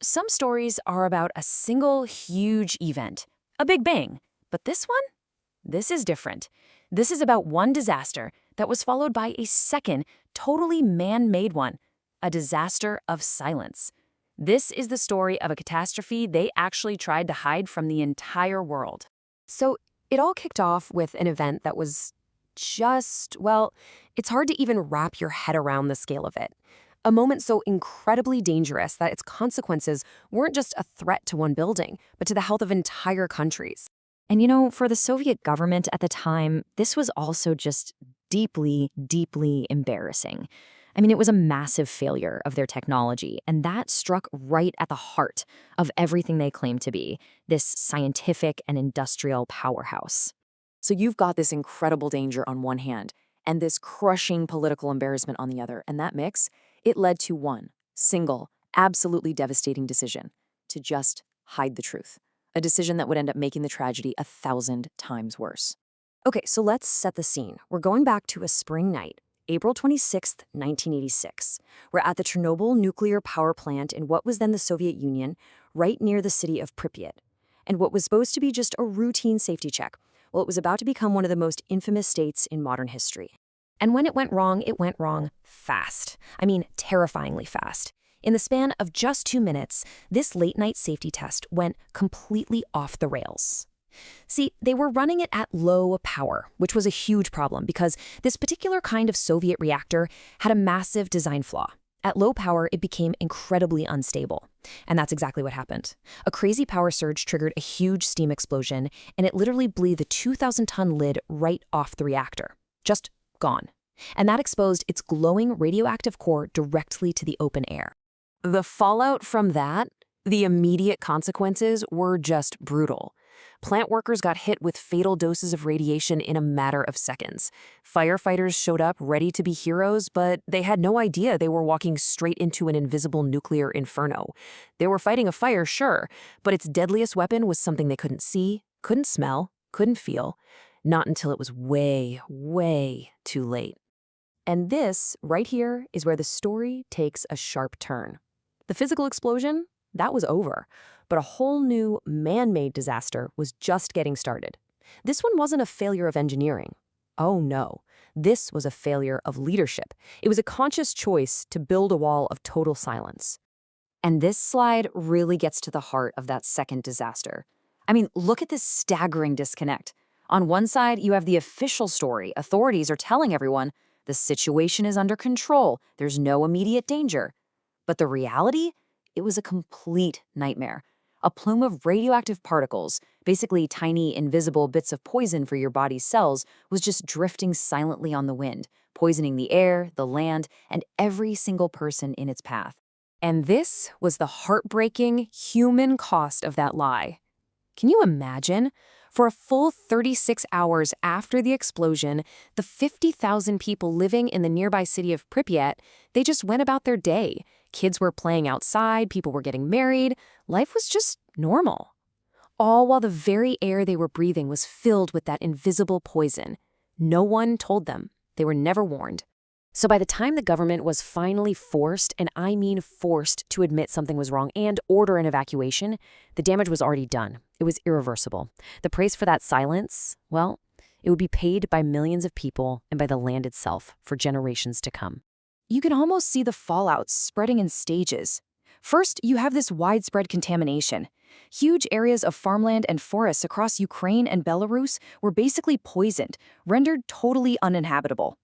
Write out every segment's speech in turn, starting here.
Some stories are about a single huge event, a big bang. But this one? This is different. This is about one disaster that was followed by a second, totally man-made one, a disaster of silence. This is the story of a catastrophe they actually tried to hide from the entire world. So it all kicked off with an event that was well, it's hard to even wrap your head around the scale of it. A moment so incredibly dangerous that its consequences weren't just a threat to one building, but to the health of entire countries. And for the Soviet government at the time, this was also just deeply, deeply embarrassing. It was a massive failure of their technology, and that struck right at the heart of everything they claimed to be, this scientific and industrial powerhouse. So you've got this incredible danger on one hand, and this crushing political embarrassment on the other, and that mix, it led to one single, absolutely devastating decision: to just hide the truth. A decision that would end up making the tragedy 1,000 times worse. Okay, so let's set the scene. We're going back to a spring night, April 26th, 1986. We're at the Chernobyl nuclear power plant in what was then the Soviet Union, right near the city of Pripyat. And what was supposed to be just a routine safety check, well, it was about to become one of the most infamous states in modern history. And when it went wrong fast. Terrifyingly fast. In the span of just 2 minutes, this late-night safety test went completely off the rails. See, they were running it at low power, which was a huge problem because this particular kind of Soviet reactor had a massive design flaw. At low power, it became incredibly unstable. And that's exactly what happened. A crazy power surge triggered a huge steam explosion, and it literally blew the 2,000-ton lid right off the reactor. Just gone. And that exposed its glowing radioactive core directly to the open air. The fallout from that, the immediate consequences were just brutal. Plant workers got hit with fatal doses of radiation in a matter of seconds. Firefighters showed up ready to be heroes, but they had no idea they were walking straight into an invisible nuclear inferno. They were fighting a fire, sure, but its deadliest weapon was something they couldn't see, couldn't smell, couldn't feel, not until it was way, way too late. And this, right here, is where the story takes a sharp turn. The physical explosion, that was over, but a whole new man-made disaster was just getting started. This one wasn't a failure of engineering. Oh no, this was a failure of leadership. It was a conscious choice to build a wall of total silence. And this slide really gets to the heart of that second disaster. Look at this staggering disconnect. On one side, you have the official story. Authorities are telling everyone, the situation is under control, there's no immediate danger. But the reality? It was a complete nightmare. A plume of radioactive particles, basically tiny, invisible bits of poison for your body's cells, was just drifting silently on the wind, poisoning the air, the land, and every single person in its path. And this was the heartbreaking human cost of that lie. Can you imagine? For a full 36 hours after the explosion, the 50,000 people living in the nearby city of Pripyat, they just went about their day. Kids were playing outside, people were getting married, life was just normal. All while the very air they were breathing was filled with that invisible poison. No one told them. They were never warned. So by the time the government was finally forced, and I mean forced, to admit something was wrong and order an evacuation, the damage was already done. It was irreversible. The price for that silence, well, it would be paid by millions of people and by the land itself for generations to come. You can almost see the fallout spreading in stages. First, you have this widespread contamination. Huge areas of farmland and forests across Ukraine and Belarus were basically poisoned, rendered totally uninhabitable.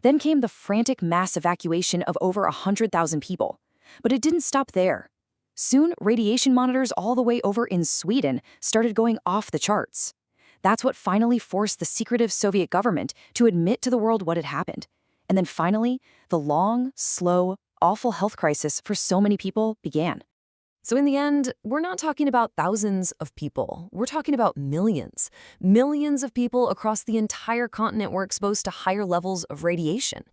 Then came the frantic mass evacuation of over 100,000 people. But it didn't stop there. Soon, radiation monitors all the way over in Sweden started going off the charts. That's what finally forced the secretive Soviet government to admit to the world what had happened. And then finally, the long, slow, awful health crisis for so many people began. So in the end, we're not talking about thousands of people. We're talking about millions. Millions of people across the entire continent were exposed to higher levels of radiation.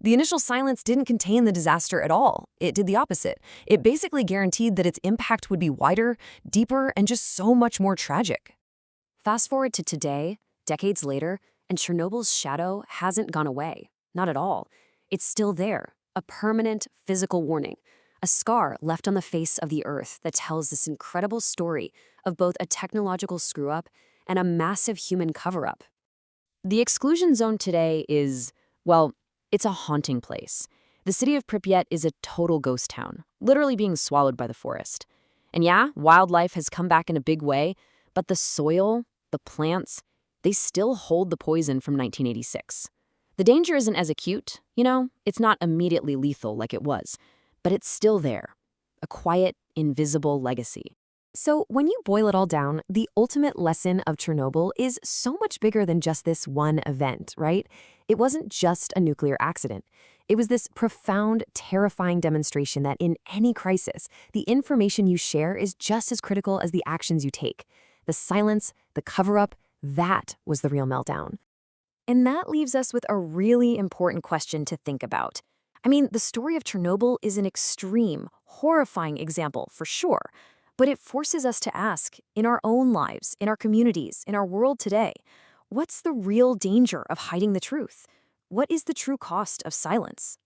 The initial silence didn't contain the disaster at all. It did the opposite. It basically guaranteed that its impact would be wider, deeper, and just so much more tragic. Fast forward to today, decades later, and Chernobyl's shadow hasn't gone away. Not at all. It's still there, a permanent physical warning. a scar left on the face of the Earth that tells this incredible story of both a technological screw-up and a massive human cover-up. The exclusion zone today is, well, it's a haunting place. The city of Pripyat is a total ghost town, literally being swallowed by the forest. And yeah, wildlife has come back in a big way, but the soil, the plants, they still hold the poison from 1986. The danger isn't as acute, it's not immediately lethal like it was, but it's still there, a quiet, invisible legacy. So, when you boil it all down, the ultimate lesson of Chernobyl is so much bigger than just this one event, right? It wasn't just a nuclear accident. It was this profound, terrifying demonstration that in any crisis, the information you share is just as critical as the actions you take. The silence, the cover-up, that was the real meltdown. And that leaves us with a really important question to think about. I mean, the story of Chernobyl is an extreme, horrifying example for sure, but it forces us to ask, in our own lives, in our communities, in our world today, what's the real danger of hiding the truth? What is the true cost of silence?